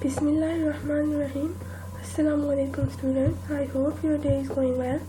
Bismillahirrahmanirrahim. Assalamualaikum students. I hope your day is going well.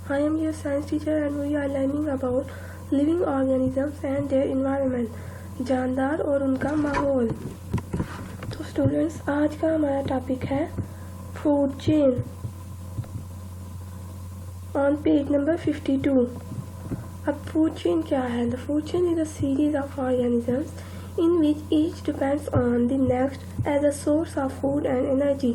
I am your science teacher and we are learning about living organisms and their environment. जानदार और उनका माहौल। तो students, आज का हमारा topic है food chain on page number 52। अब फूड चेन क्या है? The food chain is a series of organisms in which each depends on the next as a source of food and energy।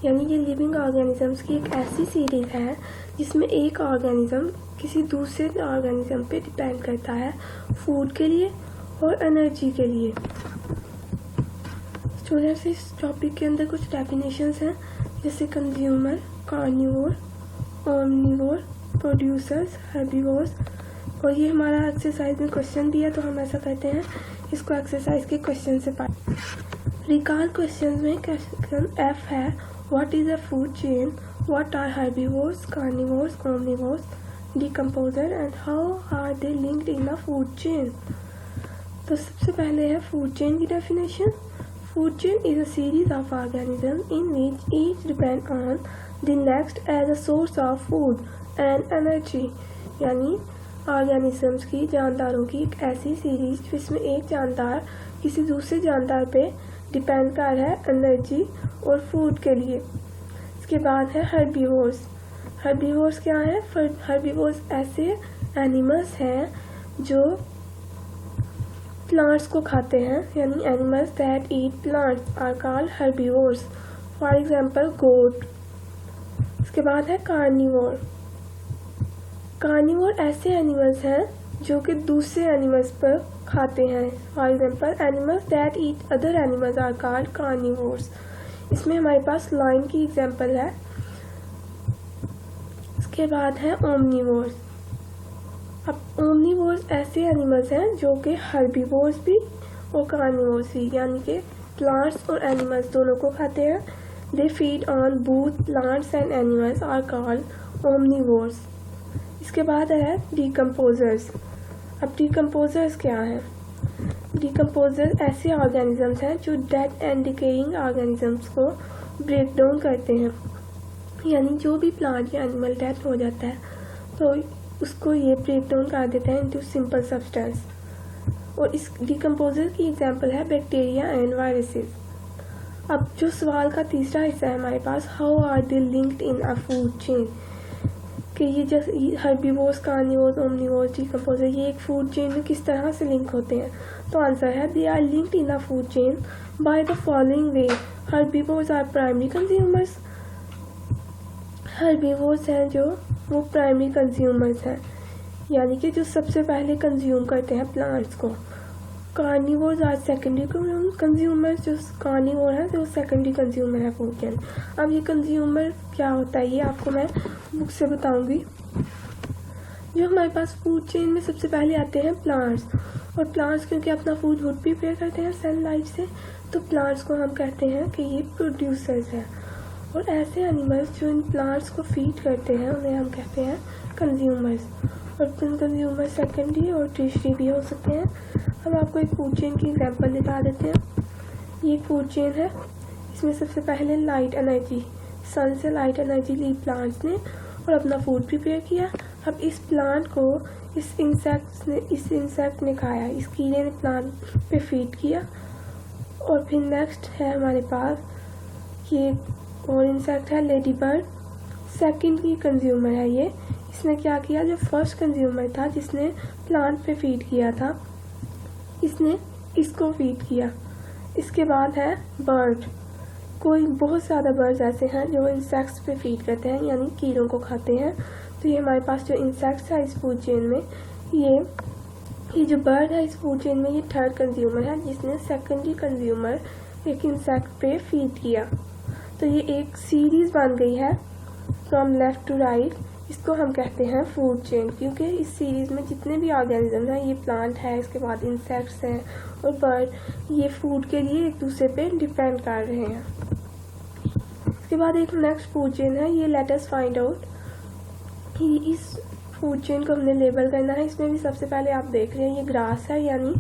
यानी ये living organisms की एक ऐसी series है जिसमें एक ऑर्गेनिज्म किसी दूसरे ऑर्गेनिज्म पे डिपेंड करता है फूड के लिए और एनर्जी के लिए। स्टूडेंट्स, इस टॉपिक के अंदर कुछ डेफिनेशंस हैं जैसे consumer, carnivore, omnivore, producers, herbivores. और ये हमारा एक्सरसाइज में क्वेश्चन भी है, तो हम ऐसा करते हैं इसको एक्सरसाइज के क्वेश्चन से पढ़। रिकॉल क्वेश्चन में क्वेश्चन एफ है, what is a food chain, what are herbivores, carnivores, omnivores, decomposer and how are they linked in a food chain. तो सबसे पहले है फूड चेन की definition. Food chain is a series of organism in which each depend on the next as a source of food and energy. यानी organisms की, जानदारों की एक ऐसी सीरीज जिसमें एक जानदार किसी दूसरे जानदार पे डिपेंड कर रहा है एनर्जी और फूड के लिए। इसके बाद है हर्बीवोर्स। हर्बीवोर्स क्या है? हर्बीवोर्स ऐसे एनिमल्स हैं जो प्लांट्स को खाते हैं, यानी animals that eat plants are called herbivores. For example goat. इसके बाद है कार्निवोर। कार्निवोर ऐसे एनिमल्स हैं जो कि दूसरे एनिमल्स पर खाते हैं। For example animals that eat other animals are called carnivores. इसमें हमारे पास लाइन की एग्जांपल है। इसके बाद है ओमनिवोर्स। अब ओमनिवोर्स ऐसे एनिमल्स हैं जो कि हर्बीवोर्स भी और कार्निवोर्स भी, यानी कि प्लांट्स और एनिमल्स दोनों को खाते हैं। They feed on both plants and animals are called omnivores. इसके बाद है डिकम्पोजर्स। अब डिकम्पोजर्स क्या है? डिकम्पोजर्स ऐसे ऑर्गेनिजम्स हैं जो डेड एंड डिकेइंग ऑर्गेनिजम्स को ब्रेक डाउन करते हैं। यानी जो भी प्लांट या एनिमल डेथ हो जाता है तो उसको ये ब्रेक डाउन कर देते हैं इनटू सिंपल सब्सटेंस। और इस डिकम्पोजर की एग्जांपल है बैक्टीरिया एंड वायरसेस। अब जो सवाल का तीसरा हिस्सा है हमारे पास, how are they linked in a food chain, कि ये जैसे हर्बीवोर्स, कार्निवोर्स, ओमनिवोर्स, डिकम्पोजर ये एक फूड चेन में किस तरह से लिंक होते हैं। तो आंसर है, they are linked in a food chain by the following way. Herbivores are primary consumers. Herbivores हैं जो वो प्राइमरी कंज्यूमर्स हैं, यानी कि जो सबसे पहले कंज्यूम करते हैं प्लांट्स को। Carnivores are secondary consumers. जो कार्निवोर है जो सेकेंडरी कंज्यूमर है फूड चेन। अब ये कंज्यूमर क्या होता है ये आपको मैं बुक से बताऊंगी। जो हमारे पास फूड चेन में सबसे पहले आते हैं प्लांट्स। और प्लांट्स क्योंकि अपना फूड खुद प्रिपेयर करते हैं सनलाइट से, तो प्लांट्स को हम कहते हैं कि ये प्रोड्यूसर्स हैं। और ऐसे एनिमल्स जो इन प्लांट्स को फीड करते हैं उन्हें हम कहते हैं कंज्यूमर्स। और कंज्यूमर सेकेंडरी और टर्शियरी भी हो सकते हैं। हम आपको एक फूड चेन की एग्जांपल दिखा देते हैं। ये फूड चेन है, इसमें सबसे पहले लाइट एनर्जी, सन से लाइट एनर्जी ली प्लांट्स ने और अपना फूड प्रिपेयर किया। अब इस प्लांट को इस इंसेक्ट ने खाया, इस कीड़े ने प्लांट पे फीड किया। और फिर नेक्स्ट है हमारे पास ये और इंसेक्ट है लेडी बर्ड। सेकेंड की कंज्यूमर है ये। इसने क्या किया, जो फर्स्ट कंज्यूमर था जिसने प्लांट पे फीड किया था, इसने इसको फीड किया। इसके बाद है बर्ड। कोई बहुत ज़्यादा बर्ड्स ऐसे हैं जो इंसेक्ट्स पे फीड करते हैं, यानी कीड़ों को खाते हैं। तो ये हमारे पास जो इंसेक्ट्स है इस फूड चेन में, ये जो बर्ड है इस फूड चेन में ये थर्ड कंज्यूमर है जिसने सेकेंडरी कंज्यूमर एक इंसेक्ट पे फीड किया। तो ये एक सीरीज बन गई है फ्रॉम लेफ्ट टू राइट। इसको हम कहते हैं फूड चेन, क्योंकि इस सीरीज में जितने भी ऑर्गेनिज्म हैं, ये प्लांट है, इसके बाद इंसेक्ट्स हैं और बर्ड, ये फूड के लिए एक दूसरे पे डिपेंड कर रहे हैं। इसके बाद एक नेक्स्ट फूड चेन है, ये लेट अस फाइंड आउट कि इस फूड चेन को हमने लेबल करना है। इसमें भी सबसे पहले आप देख रहे हैं ये ग्रास है यानी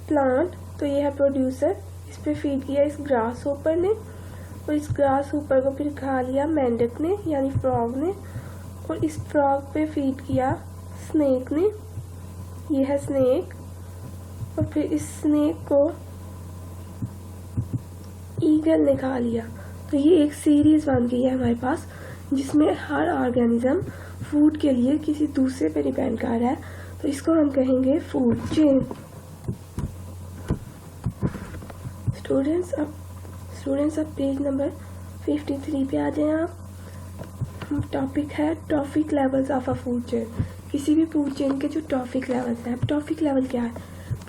प्लांट, तो ये है प्रोड्यूसर, इस पे फीड किया इस ग्रास होपर ने, और इस ग्रास होपर को फिर खा लिया मेंढक ने यानी फ्रॉग ने, और इस फ्रॉग पे फीड किया स्नेक ने, ये है स्नेक, और फिर इस स्नेक को ईगल ने खा लिया। तो ये एक सीरीज बन गई है हमारे पास जिसमें हर ऑर्गेनिज्म फूड के लिए किसी दूसरे पे डिपेंड कर रहा है, तो इसको हम कहेंगे फूड चेन। स्टूडेंट्स अब पेज नंबर 53 पे आ जाए आप। टॉपिक है trophic levels of a food chain. किसी भी फूड चेन के जो ट्रॉफिक लेवल्स हैं। ट्रॉफिक लेवल क्या है?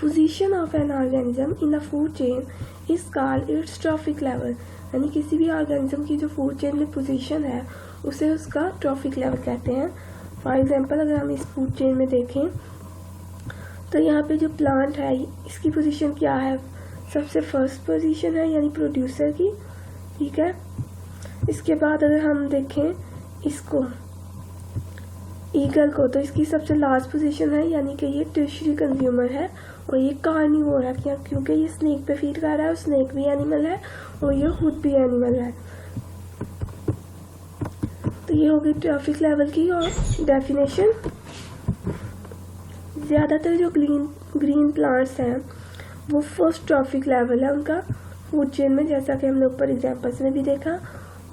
Position of an organism in a food chain is called its trophic level. यानी किसी भी ऑर्गेनिज्म की जो फूड चेन में पोजीशन है उसे उसका ट्रॉफिक लेवल कहते हैं। फॉर एग्जांपल अगर हम इस फूड चेन में देखें तो यहाँ पे जो प्लांट है इसकी पोजीशन क्या है? सबसे फर्स्ट पोजीशन है यानी प्रोड्यूसर की, ठीक है। इसके बाद अगर हम देखें इसको ईगल को तो इसकी सबसे लास्ट पोजीशन है यानी कि ये टर्शियरी कंज्यूमर है और ये कार्निवोर है क्योंकि ये स्नेक पे फीड कर रहा है और स्नेक भी एनिमल है और ये खुद भी एनिमल है। तो ये होगी ट्रॉफिक लेवल की और डेफिनेशन। ज़्यादातर जो ग्रीन प्लांट्स हैं वो फर्स्ट ट्रॉफिक लेवल है उनका फूड चेन में, जैसा कि हमने ऊपर एग्जांपल्स में भी देखा।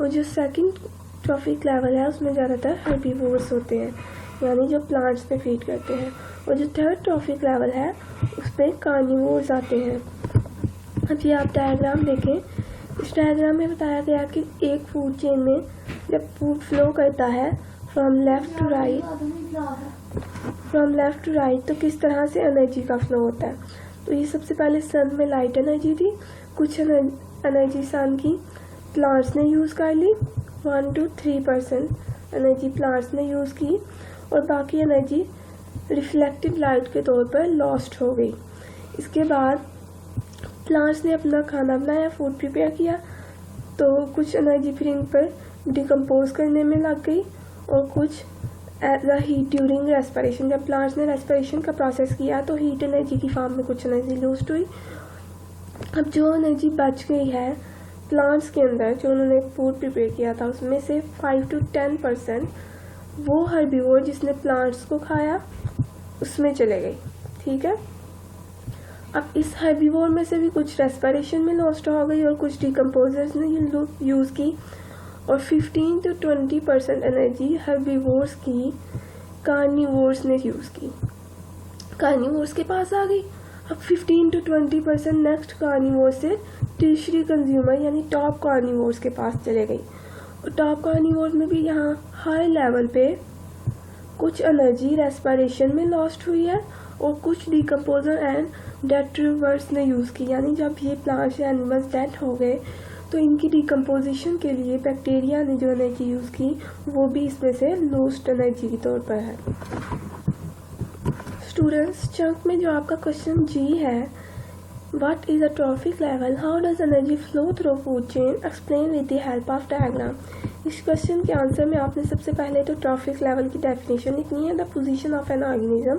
और जो सेकंड ट्रॉफिक लेवल है उसमें ज़्यादातर हर्बीवोर्स होते हैं यानी जो प्लांट्स पे फीड करते हैं। और जो थर्ड ट्रॉफिक लेवल है उस पर कार्निवोर्स आते हैं। अब ये आप डायग्राम देखें, इस डायग्राम में बताया गया कि एक फूड चेन में जब फूड फ्लो करता है फ्रॉम लेफ्ट टू राइट तो किस तरह से एनर्जी का फ्लो होता है। तो ये सबसे पहले सन में लाइट एनर्जी थी, कुछ एनर्जी सन की प्लांट्स ने यूज़ कर ली, 1 to 3% एनर्जी प्लांट्स ने यूज़ की और बाकी एनर्जी रिफ्लेक्टेड लाइट के तौर पर लॉस्ट हो गई। इसके बाद प्लांट्स ने अपना खाना बनाया, फूड प्रिपेयर किया, तो कुछ एनर्जी फिर इन पर डिकम्पोज करने में लग गई और कुछ as a heat during respiration. जब प्लांट्स ने रेस्पिरेशन का प्रोसेस किया तो हीट एनर्जी की फॉर्म में कुछ एनर्जी लूज हुई। अब जो एनर्जी बच गई है प्लांट्स के अंदर जो उन्होंने फूड प्रिपेयर किया था उसमें से 5 to 10% वो हर्बीवोर जिसने प्लांट्स को खाया उसमें चले गई, ठीक है। अब इस हर्बीवोर में से भी कुछ रेस्पिरेशन में लॉस्ट हो गई और कुछ डिकम्पोजर्स ने यूज़ की और 15 to 20% एनर्जी हर्बीवोर्स की कार्निवोर्स ने यूज़ की, कार्निवोर्स के पास आ गई। अब 15 to 20% नेक्स्ट कार्निवोर से टर्शियरी कंज्यूमर यानी टॉप कार्निवोर्स के पास चले गई और टॉप कार्निवोर्स में भी यहाँ हाई लेवल पे कुछ एनर्जी रेस्पिरेशन में लॉस्ट हुई है और कुछ डिकम्पोजर एंड डेट्रीवर्स ने यूज़ की। यानी जब ये प्लांट्स या एनिमल्स डेड हो गए तो इनकी डिकम्पोजिशन के लिए बैक्टीरिया ने जो एनर्जी यूज़ की वो भी इसमें से लॉस्ट एनर्जी के तौर पर है। स्टूडेंट्स चंक में जो आपका क्वेश्चन जी है, what is a trophic level, how does energy flow through food chain, explain with the help of diagram. इस क्वेश्चन के आंसर में आपने सबसे पहले तो ट्रॉफिक लेवल की डेफिनेशन लिखनी है। The position of an organism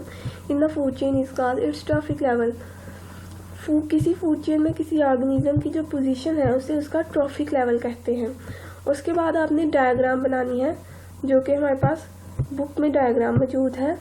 in the food chain is called its trophic level. किसी फूड चेन में किसी ऑर्गेनिज्म की जो पोजीशन है उसे उसका ट्रॉफिक लेवल कहते हैं। उसके बाद आपने डायग्राम बनानी है जो कि हमारे पास बुक में डायग्राम मौजूद है।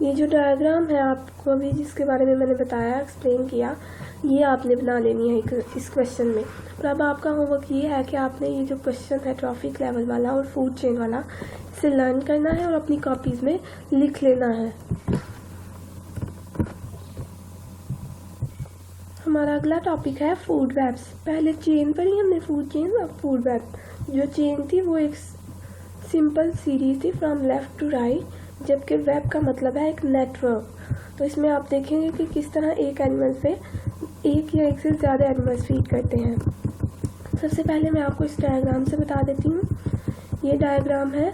ये जो डायग्राम है आपको अभी जिसके बारे में मैंने बताया एक्सप्लेन किया, ये आपने बना लेनी है इस क्वेश्चन में। और अब आपका होमवर्क ये है कि आपने ये जो क्वेश्चन है ट्रॉफिक लेवल वाला और फूड चेन वाला इसे लर्न करना है और अपनी कॉपीज में लिख लेना है। हमारा अगला टॉपिक है फूड वेब्स। पहले चेन पर ही हमने फूड चेन, अब फूड वेब। जो चेन थी वो एक सिंपल सीरीज थी फ्रॉम लेफ्ट टू राइट, जबकि वेब का मतलब है एक नेटवर्क। तो इसमें आप देखेंगे कि किस तरह एक एनिमल पे एक या एक से ज़्यादा एनिमल्स फीड करते हैं। सबसे पहले मैं आपको इस डायग्राम से बता देती हूँ। ये डायग्राम है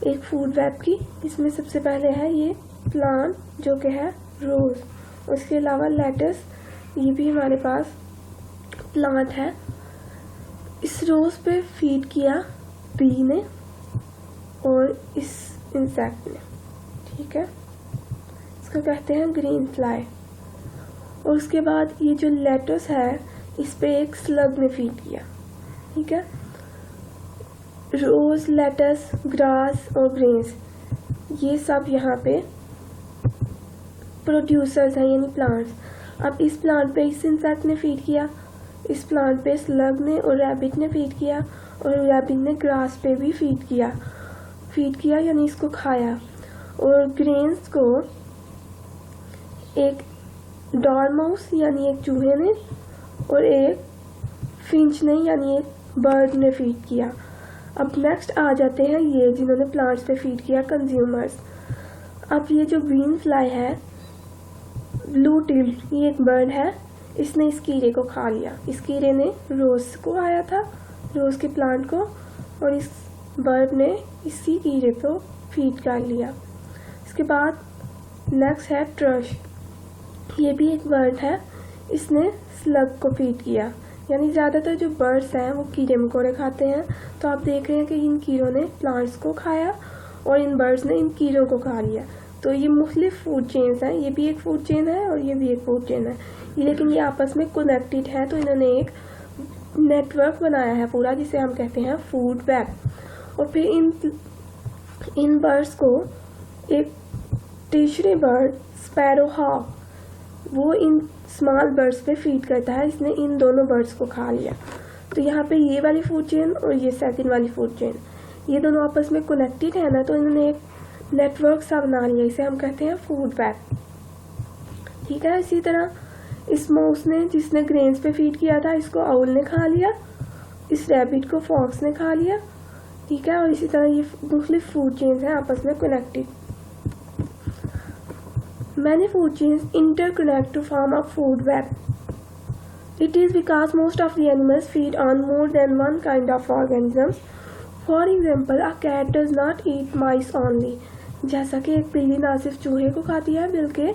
एक फूड वेब की। इसमें सबसे पहले है ये प्लांट जो कि है रोज, उसके अलावा लेटस, ये भी हमारे पास प्लांट है। इस रोज पे फीड किया बी ने और इस इंसेक्ट ने, ठीक है। इसको कहते हैं ग्रीन फ्लाई। और उसके बाद ये जो लेटस है इस पे एक स्लग ने फीड किया, ठीक है। रोज, लेटस, ग्रास और ग्रेन्स ये सब यहाँ पे प्रोड्यूसर्स हैं यानी प्लांट्स। अब इस प्लांट पे इस इंसेक्ट ने फीड किया, इस प्लांट पे स्लग ने और रैबिट ने फीड किया, और रैबिट ने ग्रास पे भी फीड किया यानी इसको खाया। और ग्रेन्स को एक डॉर्माउस यानी एक चूहे ने और एक फिंच ने यानी एक बर्ड ने फीड किया। अब नेक्स्ट आ जाते हैं ये जिन्होंने प्लांट्स पे फीड किया, कंज्यूमर्स। अब ये जो ग्रीन फ्लाई है, ब्लू टिल, ये एक बर्ड है, इसने इस कीड़े को खा लिया। इस कीड़े ने रोज को आया था, रोज के प्लांट को, और इस बर्ड ने इसी कीड़े को फीड कर लिया। इसके बाद नेक्स्ट है ट्रश, ये भी एक बर्ड है, इसने स्लग को फीड किया। यानी ज़्यादातर जो बर्ड्स हैं वो कीड़े मकोड़े खाते हैं, तो आप देख रहे हैं कि इन कीड़ों ने प्लांट्स को खाया और इन बर्ड्स ने इन कीड़ों को खा लिया। तो ये मुख्तलिफ फूड चेन्स हैं, ये भी एक फूड चेन है और ये भी एक फूड चेन है, लेकिन ये आपस में कनेक्टेड है। तो इन्होंने एक नेटवर्क बनाया है पूरा, जिसे हम कहते हैं फूड वेब। और फिर इन बर्ड्स को एक तीसरे बर्ड, स्पैरो हॉक, वो इन स्मॉल बर्ड्स पे फीड करता है, इसने इन दोनों बर्ड्स को खा लिया। तो यहाँ पे ये वाली फूड चेन और ये सेकंड वाली फूड चेन, ये दोनों आपस में कनेक्टेड है ना, तो इन्होंने एक नेटवर्क सा बना लिया, इसे हम कहते हैं फूड वेब, ठीक है। इसी तरह इस माउस ने, जिसने ग्रेन्स पे फीड किया था, इसको आउल ने खा लिया, इस रैबिट को फॉक्स ने खा लिया, ठीक है। और इसी तरह ये मुख्तलिफ फूड चेन्स हैं आपस में connected. Many food chains interconnect to form a food web. It is because most of the animals feed on more than one kind of organisms. For example, a cat does not eat mice only. जैसा कि एक बिल्ली ना सिर्फ चूहे को खाती है बल्कि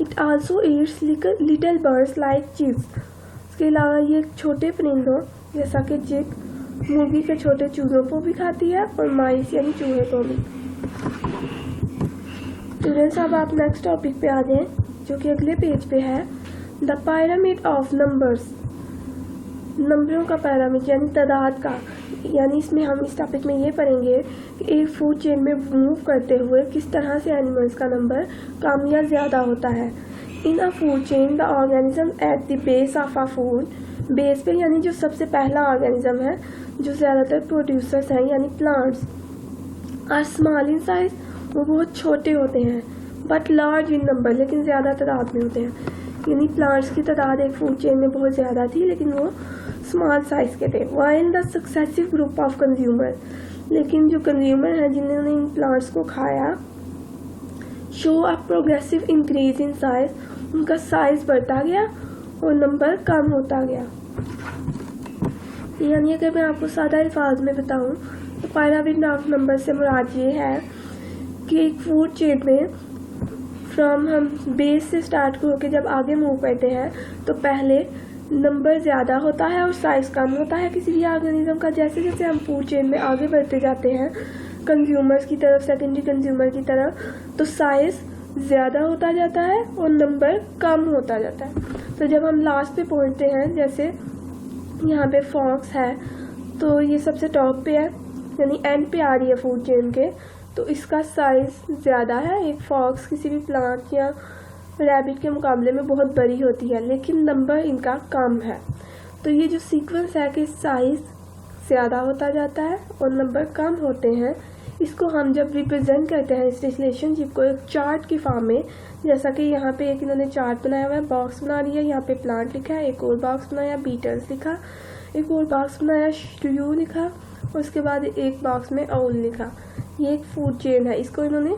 it also eats little birds like chicks. इसके अलावा ये छोटे परिंदों जैसा कि चिक, मुर्गी के छोटे चूहों को भी खाती है और माइस यानी चूहे को भी। स्टूडेंट्स, अब आप नेक्स्ट टॉपिक पे आ जाएं जो कि अगले पेज पे है, द पिरामिड ऑफ नंबर्स। नंबरों का पिरामिड यानी तादाद का, यानी इसमें हम इस टॉपिक में ये पढ़ेंगे कि एक फूड चेन में मूव करते हुए किस तरह से एनिमल्स का नंबर कम या ज़्यादा होता है। In a food chain the organism at the base of a food, base पे यानी जो सबसे पहला ऑर्गेनिज्म है, जो ज़्यादातर प्रोड्यूसर्स हैं यानी plants, are small in size, वो बहुत छोटे होते हैं, बट लार्ज इन नंबर, लेकिन ज़्यादा तादाद में होते हैं। यानी प्लांट्स की तादाद एक फूड चेन में बहुत ज़्यादा थी लेकिन वो स्मॉल साइज के थे। While the successive group of consumer, लेकिन जो कंज्यूमर हैं जिन्होंने इन प्लांट्स को खाया, show a progressive increase in size, उनका साइज बढ़ता गया और नंबर कम होता गया। यानी अगर मैं आपको सादा अल्फाज में बताऊं तो पिरामिड ऑफ नंबर से मुराद ये है कि एक फूड चेन में फ्रॉम हम बेस से स्टार्ट होकर जब आगे मूव करते हैं तो पहले नंबर ज़्यादा होता है और साइज़ कम होता है किसी भी ऑर्गेनिज्म का। जैसे जैसे हम फूड चेन में आगे बढ़ते जाते हैं कंज्यूमर्स की तरफ, सेकेंडरी कंज्यूमर की तरफ, तो साइज़ ज़्यादा होता जाता है और नंबर कम होता जाता है। तो जब हम लास्ट पे पहुंचते हैं, जैसे यहाँ पे फॉक्स है तो ये सबसे टॉप पे है यानी एंड पे आ रही है फूड चेन के, तो इसका साइज़ ज़्यादा है। एक फॉक्स किसी भी प्लांट या रैबिट के मुकाबले में बहुत बड़ी होती है लेकिन नंबर इनका कम है। तो ये जो सीक्वेंस है कि साइज़ ज़्यादा होता जाता है और नंबर कम होते हैं, इसको हम जब रिप्रेजेंट करते हैं इस रिलेशनशिप को एक चार्ट की फॉर्म में, जैसा कि यहाँ पे एक इन्होंने चार्ट बनाया हुआ है, बॉक्स बना रही है, यहाँ पे प्लांट लिखा है, एक और बॉक्स बनाया बीटल्स लिखा, एक और बॉक्स बनाया श्रू लिखा, और उसके बाद एक बॉक्स में आउल लिखा। ये एक फूड चेन है, इसको इन्होंने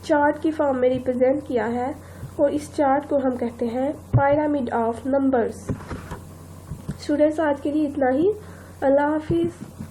चार्ट की फॉर्म में रिप्रेजेंट किया है और इस चार्ट को हम कहते हैं पिरामिड ऑफ नंबर्स। स्टूडेंट्स, आज के लिए इतना ही। अल्लाह हाफिज़।